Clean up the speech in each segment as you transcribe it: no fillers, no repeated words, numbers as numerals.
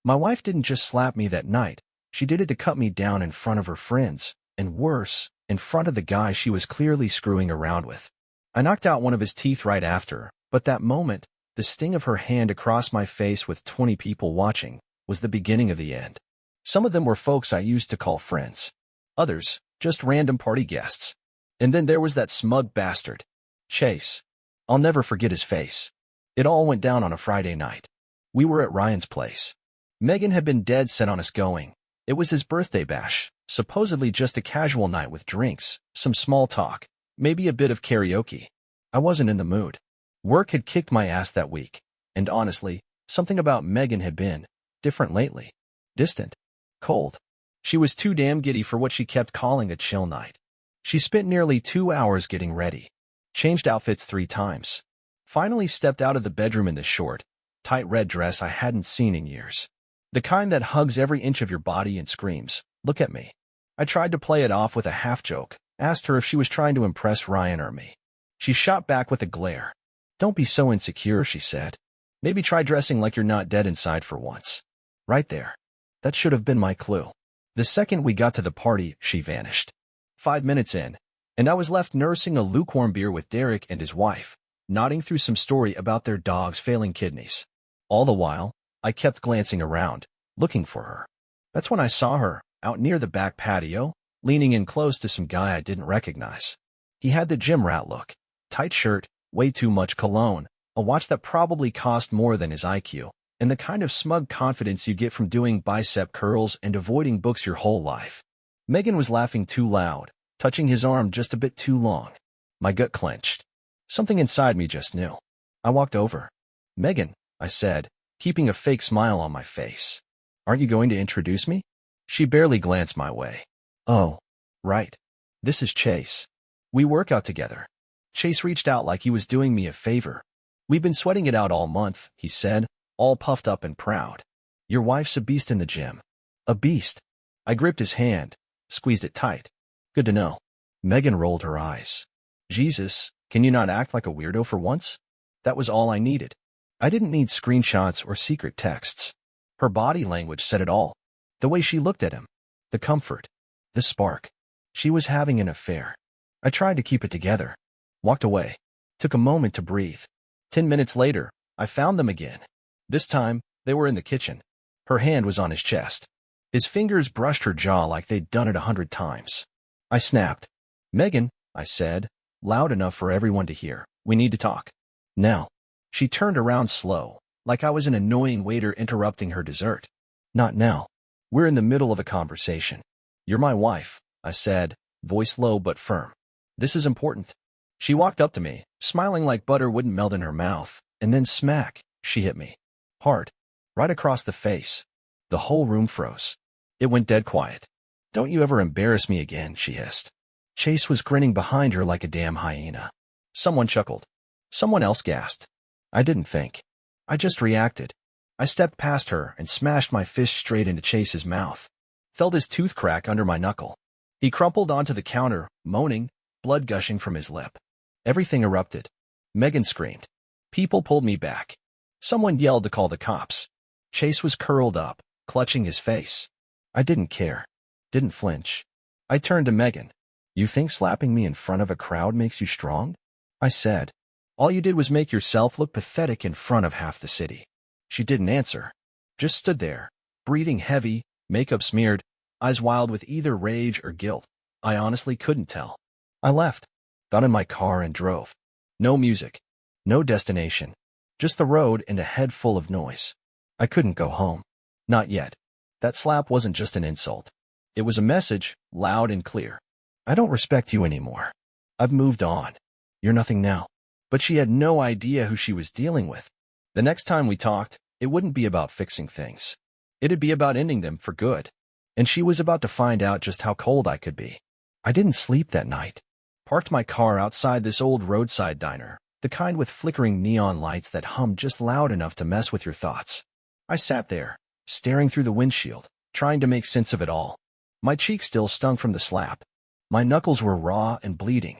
My wife didn't just slap me that night. She did it to cut me down in front of her friends, and worse, in front of the guy she was clearly screwing around with. I knocked out one of his teeth right after, but that moment, the sting of her hand across my face with 20 people watching, was the beginning of the end. Some of them were folks I used to call friends. Others, just random party guests. And then there was that smug bastard, Chase. I'll never forget his face. It all went down on a Friday night. We were at Ryan's place. Megan had been dead set on us going. It was his birthday bash, supposedly just a casual night with drinks, some small talk, maybe a bit of karaoke. I wasn't in the mood. Work had kicked my ass that week, and honestly, something about Megan had been different lately. Distant. Cold. She was too damn giddy for what she kept calling a chill night. She spent nearly 2 hours getting ready, changed outfits 3 times, finally stepped out of the bedroom in the short, tight red dress I hadn't seen in years. The kind that hugs every inch of your body and screams, "Look at me." I tried to play it off with a half-joke, asked her if she was trying to impress Ryan or me. She shot back with a glare. "Don't be so insecure," she said. "Maybe try dressing like you're not dead inside for once." Right there. That should have been my clue. The second we got to the party, she vanished. 5 minutes in, and I was left nursing a lukewarm beer with Derek and his wife, nodding through some story about their dog's failing kidneys. All the while, I kept glancing around, looking for her. That's when I saw her, out near the back patio, leaning in close to some guy I didn't recognize. He had the gym rat look, tight shirt, way too much cologne, a watch that probably cost more than his IQ, and the kind of smug confidence you get from doing bicep curls and avoiding books your whole life. Megan was laughing too loud, touching his arm just a bit too long. My gut clenched. Something inside me just knew. I walked over. "Megan," I said, keeping a fake smile on my face. "Aren't you going to introduce me?" She barely glanced my way. "Oh, right. This is Chase. We work out together." Chase reached out like he was doing me a favor. "We've been sweating it out all month," he said, all puffed up and proud. "Your wife's a beast in the gym." "A beast?" I gripped his hand, squeezed it tight. "Good to know." Megan rolled her eyes. "Jesus, can you not act like a weirdo for once?" That was all I needed. I didn't need screenshots or secret texts. Her body language said it all. The way she looked at him. The comfort. The spark. She was having an affair. I tried to keep it together. Walked away. Took a moment to breathe. 10 minutes later, I found them again. This time, they were in the kitchen. Her hand was on his chest. His fingers brushed her jaw like they'd done it 100 times. I snapped. "Megan," I said, loud enough for everyone to hear, "we need to talk. Now." She turned around slow, like I was an annoying waiter interrupting her dessert. "Not now. We're in the middle of a conversation." "You're my wife," I said, voice low but firm. "This is important." She walked up to me, smiling like butter wouldn't melt in her mouth, and then smack, she hit me. Hard. Right across the face. The whole room froze. It went dead quiet. "Don't you ever embarrass me again," she hissed. Chase was grinning behind her like a damn hyena. Someone chuckled. Someone else gasped. I didn't think. I just reacted. I stepped past her and smashed my fist straight into Chase's mouth. Felt his tooth crack under my knuckle. He crumpled onto the counter, moaning, blood gushing from his lip. Everything erupted. Megan screamed. People pulled me back. Someone yelled to call the cops. Chase was curled up, clutching his face. I didn't care. Didn't flinch. I turned to Megan. "You think slapping me in front of a crowd makes you strong?" I said. "All you did was make yourself look pathetic in front of half the city." She didn't answer. Just stood there, breathing heavy, makeup smeared, eyes wild with either rage or guilt. I honestly couldn't tell. I left, got in my car and drove. No music. No destination. Just the road and a head full of noise. I couldn't go home. Not yet. That slap wasn't just an insult. It was a message, loud and clear. I don't respect you anymore. I've moved on. You're nothing now. But she had no idea who she was dealing with. The next time we talked, it wouldn't be about fixing things. It'd be about ending them for good. And she was about to find out just how cold I could be. I didn't sleep that night. Parked my car outside this old roadside diner, the kind with flickering neon lights that hum just loud enough to mess with your thoughts. I sat there, staring through the windshield, trying to make sense of it all. My cheek still stung from the slap. My knuckles were raw and bleeding.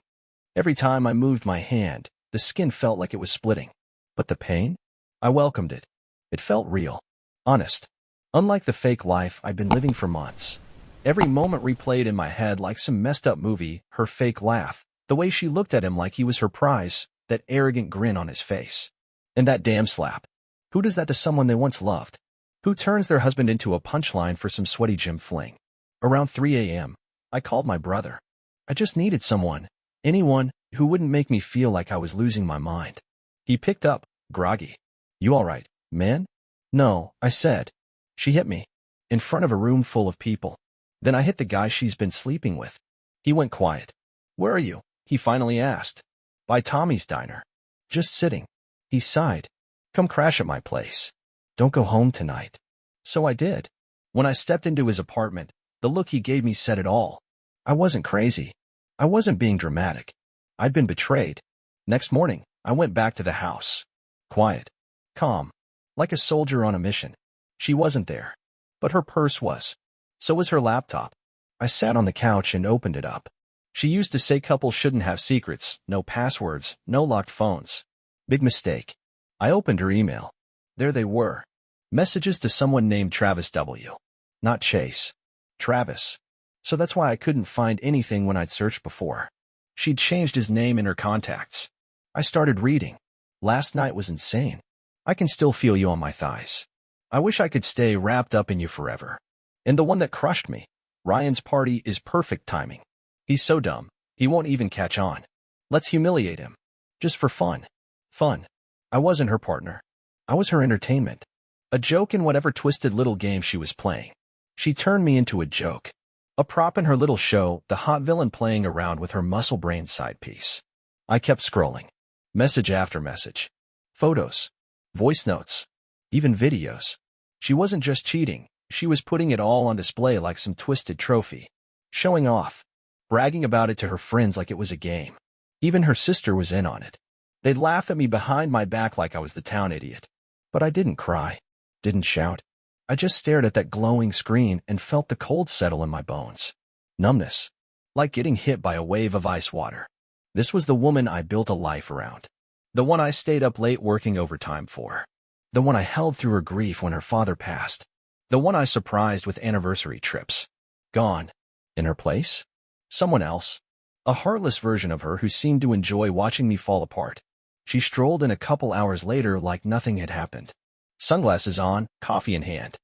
Every time I moved my hand, the skin felt like it was splitting. But the pain? I welcomed it. It felt real. Honest. Unlike the fake life I'd been living for months. Every moment replayed in my head like some messed up movie, her fake laugh, the way she looked at him like he was her prize, that arrogant grin on his face. And that damn slap. Who does that to someone they once loved? Who turns their husband into a punchline for some sweaty gym fling? Around 3 a.m., I called my brother. I just needed someone, anyone, who wouldn't make me feel like I was losing my mind. He picked up, groggy. "You all right, man?" "No," I said. "She hit me. In front of a room full of people. Then I hit the guy she's been sleeping with." He went quiet. "Where are you?" he finally asked. "By Tommy's diner. Just sitting." He sighed. "Come crash at my place. Don't go home tonight." So I did. When I stepped into his apartment, the look he gave me said it all. I wasn't crazy. I wasn't being dramatic. I'd been betrayed. Next morning, I went back to the house. Quiet. Calm. Like a soldier on a mission. She wasn't there. But her purse was. So was her laptop. I sat on the couch and opened it up. She used to say couples shouldn't have secrets, no passwords, no locked phones. Big mistake. I opened her email. There they were. Messages to someone named Travis W. Not Chase. Travis. So that's why I couldn't find anything when I'd searched before. She'd changed his name in her contacts. I started reading. Last night was insane. I can still feel you on my thighs. I wish I could stay wrapped up in you forever. And the one that crushed me. Ryan's party is perfect timing. He's so dumb, he won't even catch on. Let's humiliate him. Just for fun. Fun. I wasn't her partner. I was her entertainment. A joke in whatever twisted little game she was playing. She turned me into a joke. A prop in her little show, the hot villain playing around with her muscle-brained side piece. I kept scrolling. Message after message. Photos. Voice notes. Even videos. She wasn't just cheating, she was putting it all on display like some twisted trophy. Showing off. Bragging about it to her friends like it was a game. Even her sister was in on it. They'd laugh at me behind my back like I was the town idiot. But I didn't cry. Didn't shout. I just stared at that glowing screen and felt the cold settle in my bones. Numbness. Like getting hit by a wave of ice water. This was the woman I built a life around. The one I stayed up late working overtime for. The one I held through her grief when her father passed. The one I surprised with anniversary trips. Gone. In her place? Someone else. A heartless version of her who seemed to enjoy watching me fall apart. She strolled in a couple hours later like nothing had happened. Sunglasses on, coffee in hand.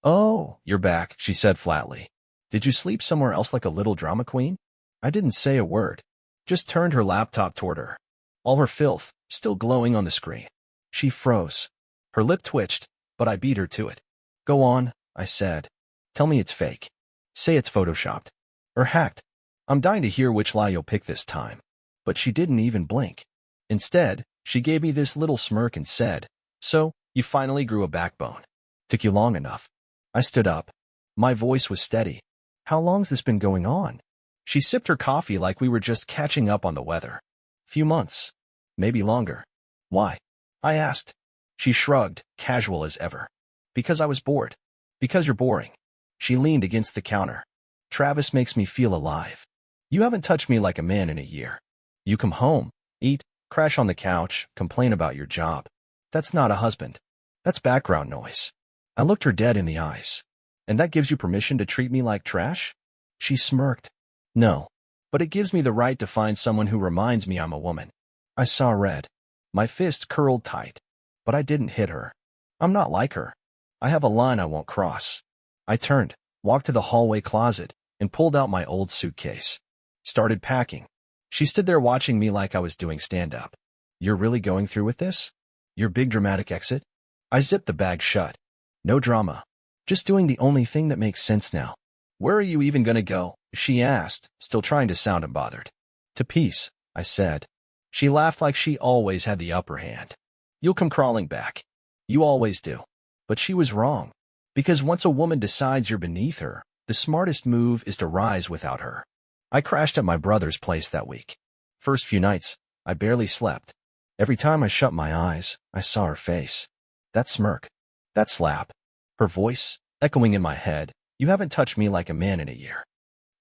"Oh, you're back," she said flatly. "Did you sleep somewhere else like a little drama queen?" I didn't say a word. Just turned her laptop toward her. All her filth, still glowing on the screen. She froze. Her lip twitched, but I beat her to it. "Go on," I said. "Tell me it's fake. Say it's photoshopped. Or hacked. I'm dying to hear which lie you'll pick this time." But she didn't even blink. Instead, she gave me this little smirk and said, "So, you finally grew a backbone. Took you long enough." I stood up. My voice was steady. "How long's this been going on?" She sipped her coffee like we were just catching up on the weather. "Few months. Maybe longer." "Why?" I asked. She shrugged, casual as ever. "Because I was bored. Because you're boring." She leaned against the counter. "Travis makes me feel alive. You haven't touched me like a man in a year. You come home, eat, crash on the couch, complain about your job. That's not a husband. That's background noise." I looked her dead in the eyes. "And that gives you permission to treat me like trash?" She smirked. "No. But it gives me the right to find someone who reminds me I'm a woman." I saw red. My fist curled tight. But I didn't hit her. I'm not like her. I have a line I won't cross. I turned, walked to the hallway closet, and pulled out my old suitcase. Started packing. She stood there watching me like I was doing stand-up. "You're really going through with this? Your big dramatic exit?" I zipped the bag shut. "No drama. Just doing the only thing that makes sense now." "Where are you even gonna go?" she asked, still trying to sound unbothered. "To peace," I said. She laughed like she always had the upper hand. "You'll come crawling back. You always do." But she was wrong. Because once a woman decides you're beneath her, the smartest move is to rise without her. I crashed at my brother's place that week. First few nights, I barely slept. Every time I shut my eyes, I saw her face. That smirk. That slap. Her voice, echoing in my head, "You haven't touched me like a man in a year."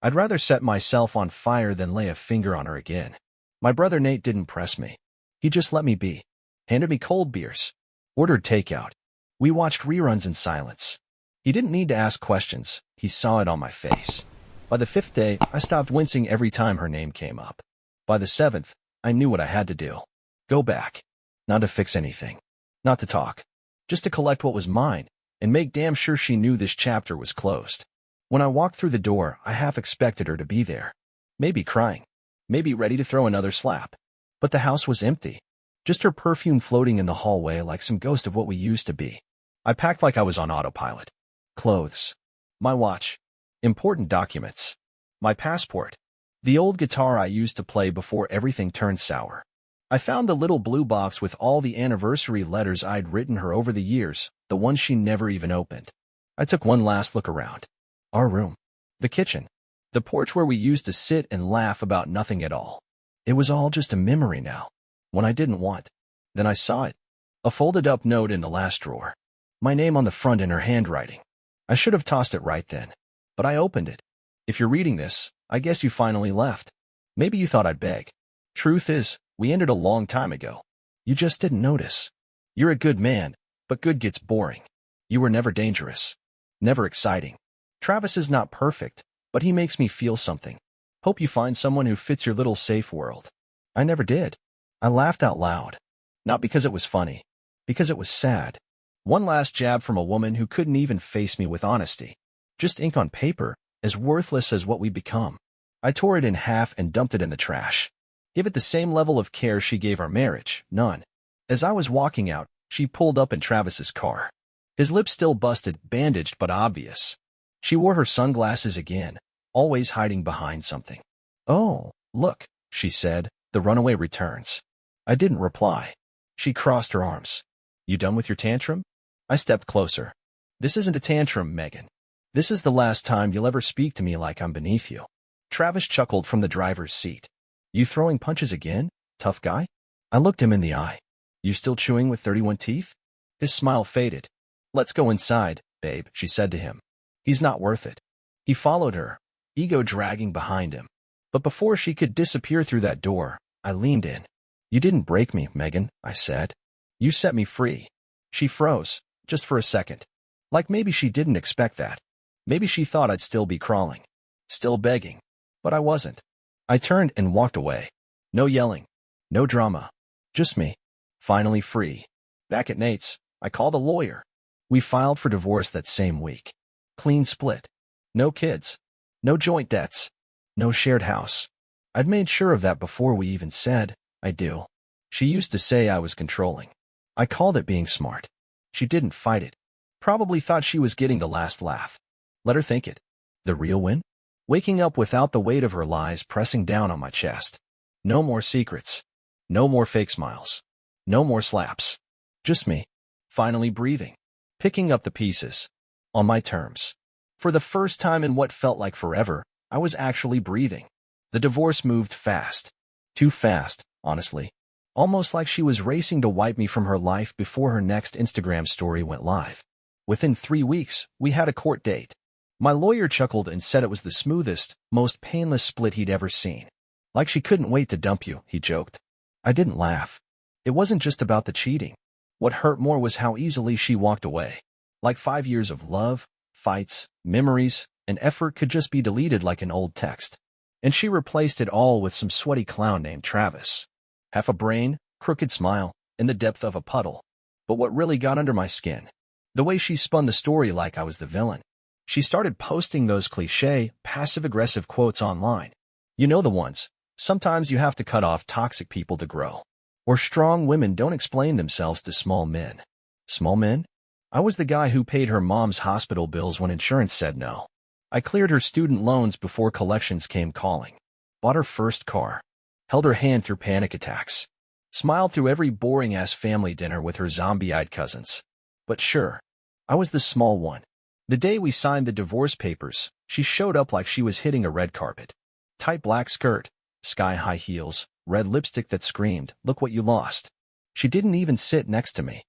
I'd rather set myself on fire than lay a finger on her again. My brother Nate didn't press me. He just let me be. Handed me cold beers. Ordered takeout. We watched reruns in silence. He didn't need to ask questions. He saw it on my face. By the 5th day, I stopped wincing every time her name came up. By the 7th, I knew what I had to do. Go back. Not to fix anything. Not to talk. Just to collect what was mine, and make damn sure she knew this chapter was closed. When I walked through the door, I half expected her to be there. Maybe crying. Maybe ready to throw another slap. But the house was empty. Just her perfume floating in the hallway like some ghost of what we used to be. I packed like I was on autopilot. Clothes. My watch. Important documents. My passport. The old guitar I used to play before everything turned sour. I found the little blue box with all the anniversary letters I'd written her over the years, the ones she never even opened. I took one last look around. Our room. The kitchen. The porch where we used to sit and laugh about nothing at all. It was all just a memory now. One I didn't want. Then I saw it. A folded-up note in the last drawer. My name on the front in her handwriting. I should have tossed it right then. But I opened it. If you're reading this, I guess you finally left. Maybe you thought I'd beg. Truth is, we ended a long time ago. You just didn't notice. You're a good man, but good gets boring. You were never dangerous. Never exciting. Travis is not perfect, but he makes me feel something. Hope you find someone who fits your little safe world. I never did. I laughed out loud. Not because it was funny. Because it was sad. One last jab from a woman who couldn't even face me with honesty. Just ink on paper, as worthless as what we become. I tore it in half and dumped it in the trash. Give it the same level of care she gave our marriage, none. As I was walking out, she pulled up in Travis's car. His lips still busted, bandaged but obvious. She wore her sunglasses again, always hiding behind something. Oh, look, she said, the runaway returns. I didn't reply. She crossed her arms. You done with your tantrum? I stepped closer. This isn't a tantrum, Megan. This is the last time you'll ever speak to me like I'm beneath you. Travis chuckled from the driver's seat. You throwing punches again, tough guy? I looked him in the eye. You still chewing with 31 teeth? His smile faded. Let's go inside, babe, she said to him. He's not worth it. He followed her, ego dragging behind him. But before she could disappear through that door, I leaned in. You didn't break me, Megan, I said. You set me free. She froze, just for a second. Like maybe she didn't expect that. Maybe she thought I'd still be crawling. Still begging. But I wasn't. I turned and walked away. No yelling. No drama. Just me. Finally free. Back at Nate's, I called a lawyer. We filed for divorce that same week. Clean split. No kids. No joint debts. No shared house. I'd made sure of that before we even said, I do. She used to say I was controlling. I called it being smart. She didn't fight it. Probably thought she was getting the last laugh. Let her think it. The real win? Waking up without the weight of her lies pressing down on my chest. No more secrets. No more fake smiles. No more slaps. Just me. Finally breathing. Picking up the pieces. On my terms. For the first time in what felt like forever, I was actually breathing. The divorce moved fast. Too fast, honestly. Almost like she was racing to wipe me from her life before her next Instagram story went live. Within 3 weeks, we had a court date. My lawyer chuckled and said it was the smoothest, most painless split he'd ever seen. Like she couldn't wait to dump you, he joked. I didn't laugh. It wasn't just about the cheating. What hurt more was how easily she walked away. Like 5 years of love, fights, memories, and effort could just be deleted like an old text. And she replaced it all with some sweaty clown named Travis. Half a brain, crooked smile, and the depth of a puddle. But what really got under my skin? The way she spun the story like I was the villain. She started posting those cliché, passive-aggressive quotes online. You know the ones. Sometimes you have to cut off toxic people to grow. Or strong women don't explain themselves to small men. Small men? I was the guy who paid her mom's hospital bills when insurance said no. I cleared her student loans before collections came calling. Bought her first car. Held her hand through panic attacks. Smiled through every boring-ass family dinner with her zombie-eyed cousins. But sure, I was the small one. The day we signed the divorce papers, she showed up like she was hitting a red carpet. Tight black skirt, sky-high heels, red lipstick that screamed, look what you lost. She didn't even sit next to me.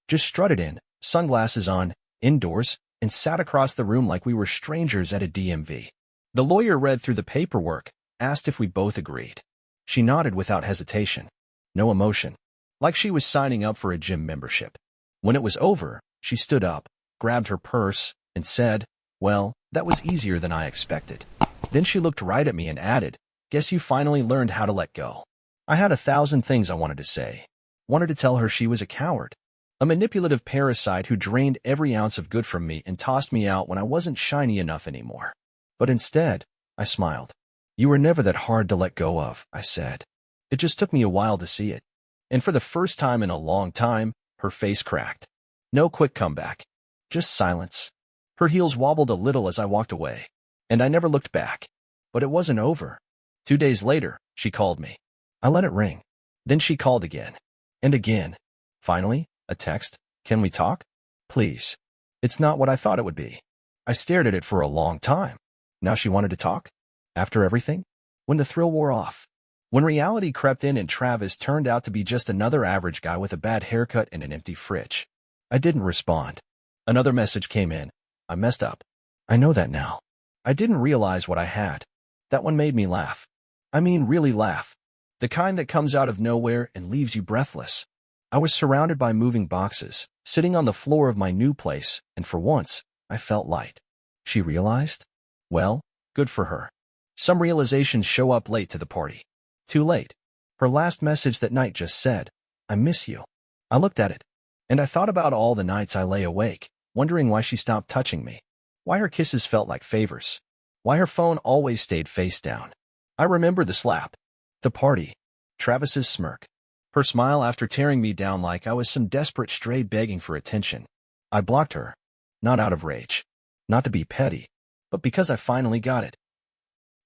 Just strutted in, sunglasses on, indoors, and sat across the room like we were strangers at a DMV. The lawyer read through the paperwork, asked if we both agreed. She nodded without hesitation. No emotion. Like she was signing up for a gym membership. When it was over, she stood up, grabbed her purse, and said, "Well, that was easier than I expected." Then she looked right at me and added, "Guess you finally learned how to let go." I had 1,000 things I wanted to say. Wanted to tell her she was a coward, a manipulative parasite who drained every ounce of good from me and tossed me out when I wasn't shiny enough anymore. But instead, I smiled. "You were never that hard to let go of," I said. "It just took me a while to see it." And for the first time in a long time, her face cracked. No quick comeback. Just silence. Her heels wobbled a little as I walked away, and I never looked back. But it wasn't over. 2 days later, she called me. I let it ring. Then she called again. And again. Finally, a text. "Can we talk? Please." It's not what I thought it would be. I stared at it for a long time. Now she wanted to talk? After everything? When the thrill wore off? When reality crept in and Travis turned out to be just another average guy with a bad haircut and an empty fridge? I didn't respond. Another message came in. "I messed up. I know that now. I didn't realize what I had." That one made me laugh. I mean, really laugh. The kind that comes out of nowhere and leaves you breathless. I was surrounded by moving boxes, sitting on the floor of my new place, and for once, I felt light. She realized? Well, good for her. Some realizations show up late to the party. Too late. Her last message that night just said, "I miss you." I looked at it, and I thought about all the nights I lay awake, wondering why she stopped touching me, why her kisses felt like favors, why her phone always stayed face down. I remember the slap, the party, Travis's smirk, her smile after tearing me down like I was some desperate stray begging for attention. I blocked her, not out of rage, not to be petty, but because I finally got it.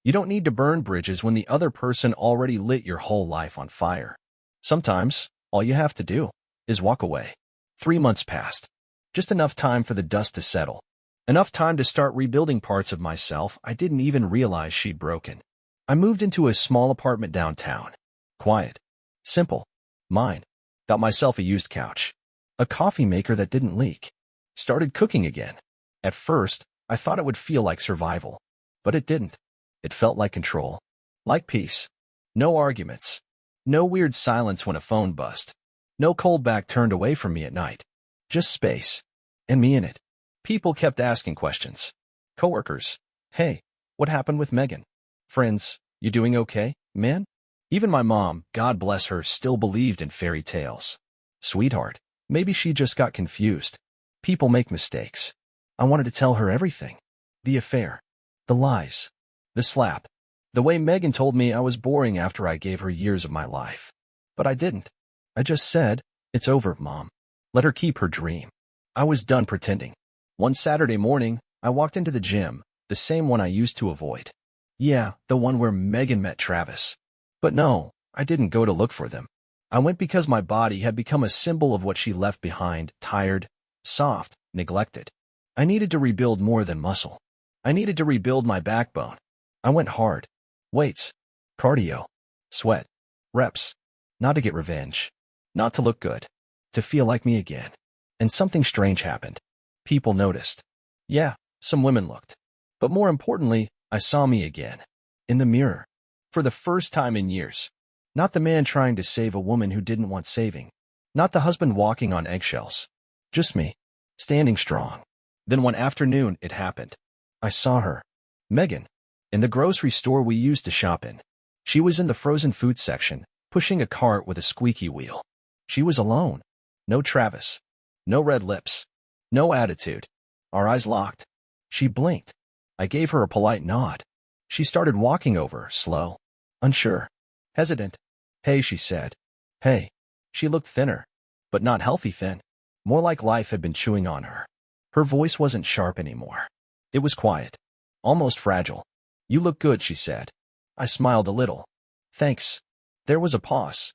You don't need to burn bridges when the other person already lit your whole life on fire. Sometimes, all you have to do is walk away. 3 months passed. Just enough time for the dust to settle. Enough time to start rebuilding parts of myself I didn't even realize she'd broken. I moved into a small apartment downtown. Quiet. Simple. Mine. Got myself a used couch. A coffee maker that didn't leak. Started cooking again. At first, I thought it would feel like survival. But it didn't. It felt like control. Like peace. No arguments. No weird silence when a phone buzzed. No cold back turned away from me at night. Just space. And me in it. People kept asking questions. Coworkers. "Hey, what happened with Megan?" Friends. "You doing okay, man?" Even my mom, God bless her, still believed in fairy tales. "Sweetheart, maybe she just got confused." People make mistakes. I wanted to tell her everything. The affair. The lies. The slap. The way Megan told me I was boring after I gave her years of my life. But I didn't. I just said, "It's over, Mom. Let her keep her dream." I was done pretending. One Saturday morning, I walked into the gym, the same one I used to avoid. Yeah, the one where Megan met Travis. But no, I didn't go to look for them. I went because my body had become a symbol of what she left behind, tired, soft, neglected. I needed to rebuild more than muscle. I needed to rebuild my backbone. I went hard. Weights. Cardio. Sweat. Reps. Not to get revenge. Not to look good. To feel like me again. And something strange happened. People noticed. Yeah, some women looked. But more importantly, I saw me again. In the mirror. For the first time in years. Not the man trying to save a woman who didn't want saving. Not the husband walking on eggshells. Just me. Standing strong. Then one afternoon, it happened. I saw her. Megan. In the grocery store we used to shop in. She was in the frozen food section, pushing a cart with a squeaky wheel. She was alone. No Travis. No red lips. No attitude. Our eyes locked. She blinked. I gave her a polite nod. She started walking over, slow. Unsure. Hesitant. "Hey," she said. "Hey." She looked thinner. But not healthy thin. More like life had been chewing on her. Her voice wasn't sharp anymore. It was quiet. Almost fragile. "You look good," she said. I smiled a little. "Thanks." There was a pause.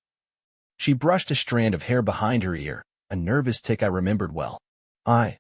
She brushed a strand of hair behind her ear, a nervous tick I remembered well. I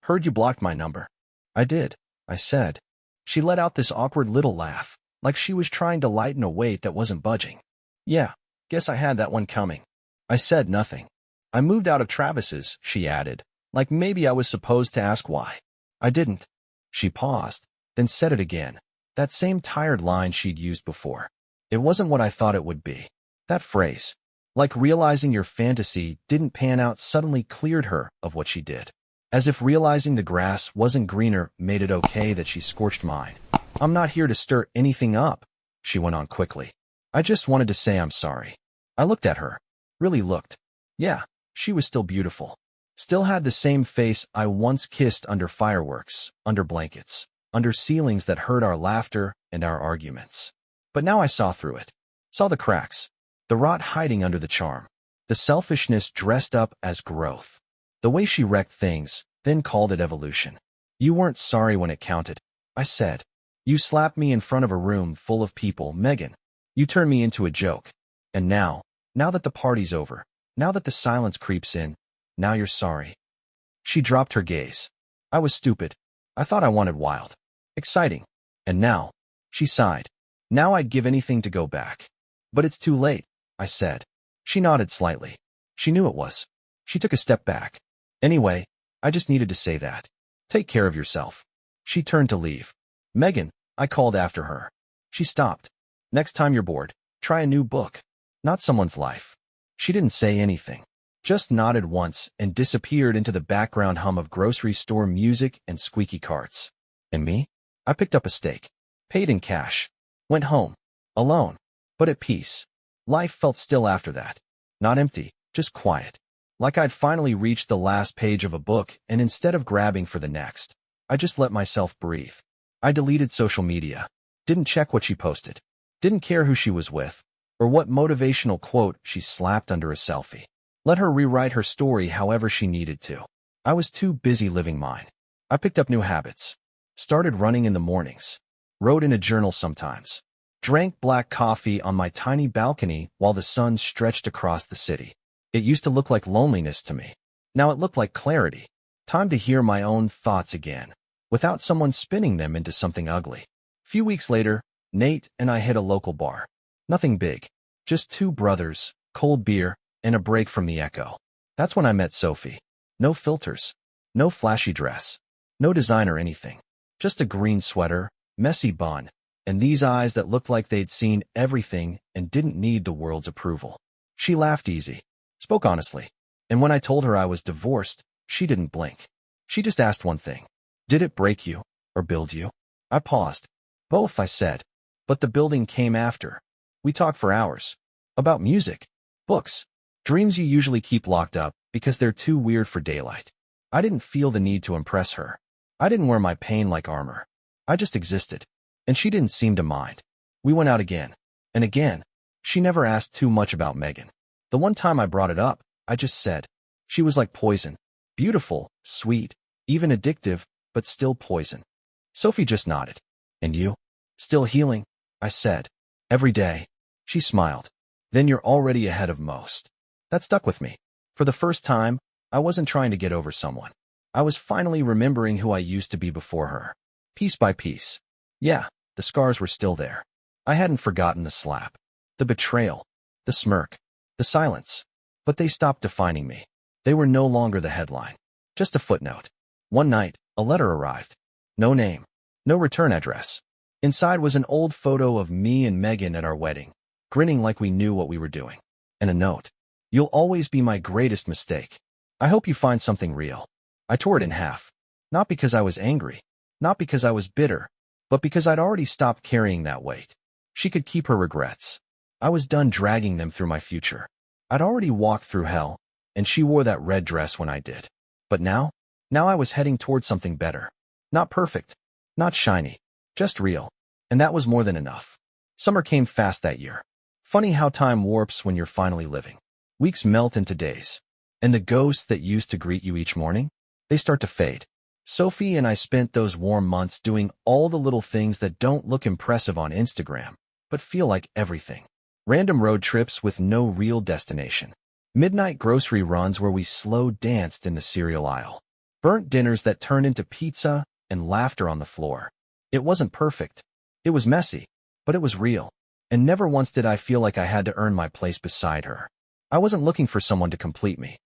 heard you blocked my number." "I did," I said. She let out this awkward little laugh, like she was trying to lighten a weight that wasn't budging. "Yeah, guess I had that one coming." I said nothing. "I moved out of Travis's," she added, like maybe I was supposed to ask why. "I didn't." She paused, then said it again, that same tired line she'd used before. It wasn't what I thought it would be. That phrase, like realizing your fantasy didn't pan out, suddenly cleared her of what she did. as if realizing the grass wasn't greener made it okay that she scorched mine. I'm not here to stir anything up, she went on quickly. I just wanted to say I'm sorry. I looked at her. Really looked. Yeah, she was still beautiful. Still had the same face I once kissed under fireworks, under blankets, under ceilings that heard our laughter and our arguments. But now I saw through it. Saw the cracks. The rot hiding under the charm. The selfishness dressed up as growth. The way she wrecked things, then called it evolution. You weren't sorry when it counted, I said. You slapped me in front of a room full of people, Megan. You turned me into a joke. And now that the party's over, now that the silence creeps in, now you're sorry. She dropped her gaze. I was stupid. I thought I wanted wild. Exciting. And now, she sighed. Now I'd give anything to go back. But it's too late, I said. She nodded slightly. She knew it was. She took a step back. Anyway, I just needed to say that. Take care of yourself. She turned to leave. Megan, I called after her. She stopped. Next time you're bored, try a new book. Not someone's life. She didn't say anything. Just nodded once and disappeared into the background hum of grocery store music and squeaky carts. And me? I picked up a steak. Paid in cash. Went home. Alone. But at peace. Life felt still after that. Not empty, just quiet. Like I'd finally reached the last page of a book, and instead of grabbing for the next, I just let myself breathe. I deleted social media. Didn't check what she posted. Didn't care who she was with, or what motivational quote she slapped under a selfie. Let her rewrite her story however she needed to. I was too busy living mine. I picked up new habits. Started running in the mornings. Wrote in a journal sometimes. Drank black coffee on my tiny balcony while the sun stretched across the city. It used to look like loneliness to me. Now it looked like clarity. Time to hear my own thoughts again, without someone spinning them into something ugly. Few weeks later, Nate and I hit a local bar. Nothing big. Just two brothers, cold beer, and a break from the echo. That's when I met Sophie. No filters. No flashy dress. No design or anything. Just a green sweater, messy bun, and these eyes that looked like they'd seen everything and didn't need the world's approval. She laughed easy. Spoke honestly. And when I told her I was divorced, she didn't blink. She just asked one thing. Did it break you or build you? I paused. Both, I said. But the building came after. We talked for hours. About music. Books. Dreams you usually keep locked up because they're too weird for daylight. I didn't feel the need to impress her. I didn't wear my pain like armor. I just existed. And she didn't seem to mind. We went out again. And again. She never asked too much about Megan. The one time I brought it up, I just said. She was like poison. Beautiful, sweet, even addictive, but still poison. Sophie just nodded. And you? Still healing? I said. Every day. She smiled. Then you're already ahead of most. That stuck with me. For the first time, I wasn't trying to get over someone. I was finally remembering who I used to be before her. Piece by piece. Yeah, the scars were still there. I hadn't forgotten the slap. The betrayal. The smirk. The silence. But they stopped defining me. They were no longer the headline. Just a footnote. One night, a letter arrived. No name. No return address. Inside was an old photo of me and Megan at our wedding, grinning like we knew what we were doing. And a note. You'll always be my greatest mistake. I hope you find something real. I tore it in half. Not because I was angry. Not because I was bitter. But because I'd already stopped carrying that weight. She could keep her regrets. I was done dragging them through my future. I'd already walked through hell, and she wore that red dress when I did. But now I was heading toward something better. Not perfect. Not shiny. Just real. And that was more than enough. Summer came fast that year. Funny how time warps when you're finally living. Weeks melt into days. And the ghosts that used to greet you each morning, they start to fade. Sophie and I spent those warm months doing all the little things that don't look impressive on Instagram, but feel like everything. Random road trips with no real destination. Midnight grocery runs where we slow danced in the cereal aisle. Burnt dinners that turned into pizza and laughter on the floor. It wasn't perfect. It was messy, but it was real. And never once did I feel like I had to earn my place beside her. I wasn't looking for someone to complete me.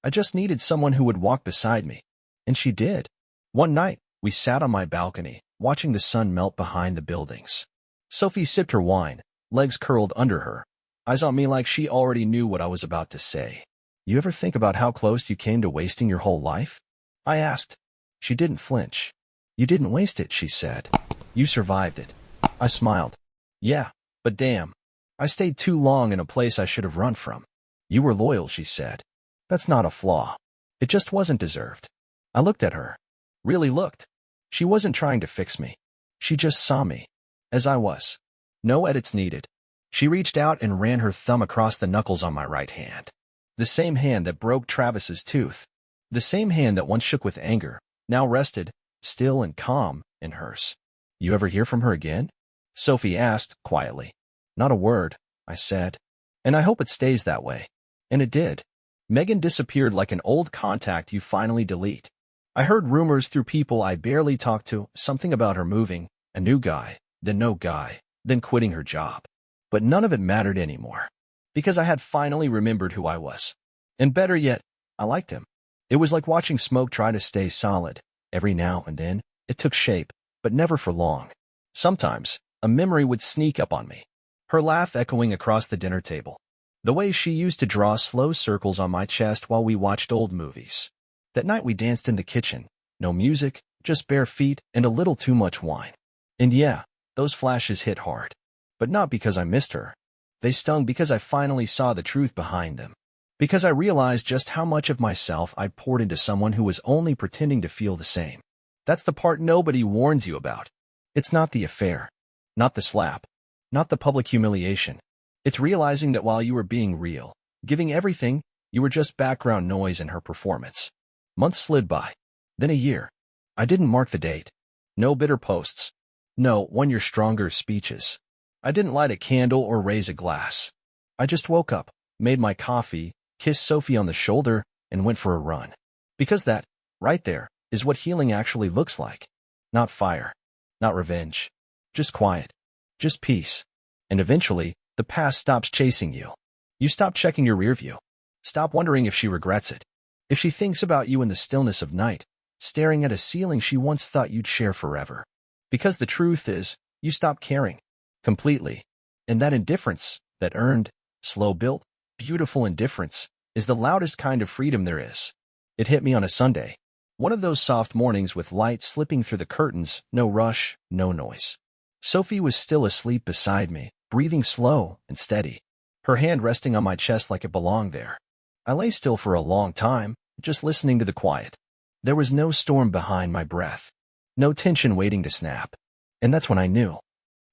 I just needed someone who would walk beside me. And she did. One night, we sat on my balcony, watching the sun melt behind the buildings. Sophie sipped her wine, legs curled under her, eyes on me like she already knew what I was about to say. You ever think about how close you came to wasting your whole life? I asked. She didn't flinch. You didn't waste it, she said. You survived it. I smiled. Yeah, but damn. I stayed too long in a place I should have run from. You were loyal, she said. That's not a flaw. It just wasn't deserved. I looked at her. Really looked. She wasn't trying to fix me. She just saw me. As I was. No edits needed. She reached out and ran her thumb across the knuckles on my right hand. The same hand that broke Travis's tooth. The same hand that once shook with anger, now rested, still and calm, in hers. You ever hear from her again? Sophie asked, quietly. Not a word, I said. And I hope it stays that way. And it did. Megan disappeared like an old contact you finally delete. I heard rumors through people I barely talked to, something about her moving, a new guy, then no guy, then quitting her job. But none of it mattered anymore. Because I had finally remembered who I was. And better yet, I liked him. It was like watching smoke try to stay solid. Every now and then, it took shape, but never for long. Sometimes, a memory would sneak up on me. Her laugh echoing across the dinner table. The way she used to draw slow circles on my chest while we watched old movies. That night we danced in the kitchen. No music, just bare feet and a little too much wine. And yeah, those flashes hit hard. But not because I missed her. They stung because I finally saw the truth behind them. Because I realized just how much of myself I'd poured into someone who was only pretending to feel the same. That's the part nobody warns you about. It's not the affair. Not the slap. Not the public humiliation. It's realizing that while you were being real, giving everything, you were just background noise in her performance. Months slid by. Then a year. I didn't mark the date. No bitter posts. No "one year stronger" speeches. I didn't light a candle or raise a glass. I just woke up, made my coffee, kissed Sophie on the shoulder, and went for a run. Because that, right there, is what healing actually looks like. Not fire. Not revenge. Just quiet. Just peace. And eventually, the past stops chasing you. You stop checking your rearview. Stop wondering if she regrets it. If she thinks about you in the stillness of night, staring at a ceiling she once thought you'd share forever. Because the truth is, you stop caring. Completely. And that indifference, that earned, slow-built, beautiful indifference, is the loudest kind of freedom there is. It hit me on a Sunday. One of those soft mornings with light slipping through the curtains, no rush, no noise. Sophie was still asleep beside me, breathing slow and steady, her hand resting on my chest like it belonged there. I lay still for a long time, just listening to the quiet. There was no storm behind my breath. No tension waiting to snap. And that's when I knew.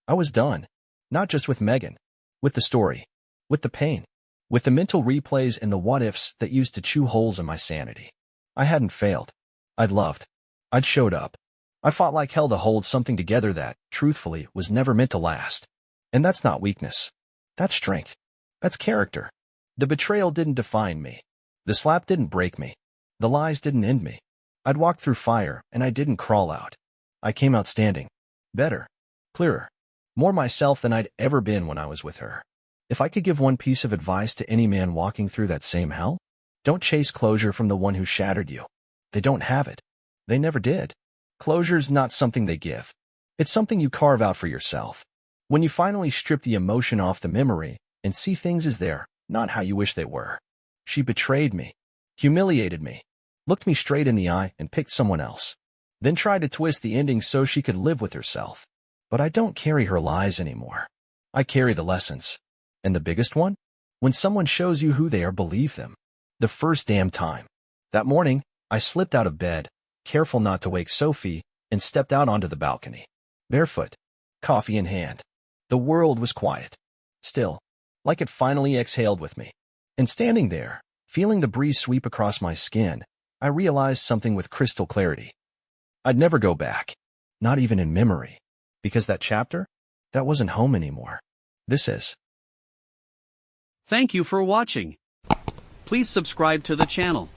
I was done. Not just with Megan. With the story. With the pain. With the mental replays and the what-ifs that used to chew holes in my sanity. I hadn't failed. I'd loved. I'd showed up. I fought like hell to hold something together that, truthfully, was never meant to last. And that's not weakness. That's strength. That's character. The betrayal didn't define me. The slap didn't break me. The lies didn't end me. I'd walked through fire, and I didn't crawl out. I came out standing. Better. Clearer. More myself than I'd ever been when I was with her. If I could give one piece of advice to any man walking through that same hell, don't chase closure from the one who shattered you. They don't have it. They never did. Closure's not something they give. It's something you carve out for yourself. When you finally strip the emotion off the memory and see things as they're, not how you wish they were. She betrayed me, humiliated me, looked me straight in the eye and picked someone else. Then tried to twist the ending so she could live with herself. But I don't carry her lies anymore. I carry the lessons. And the biggest one? When someone shows you who they are, believe them. The first damn time. That morning, I slipped out of bed, careful not to wake Sophie, and stepped out onto the balcony. Barefoot. Coffee in hand. The world was quiet. Still. Like it finally exhaled with me. And standing there, feeling the breeze sweep across my skin, I realized something with crystal clarity. I'd never go back. Not even in memory. Because that chapter? That wasn't home anymore. This is. Thank you for watching. Please subscribe to the channel.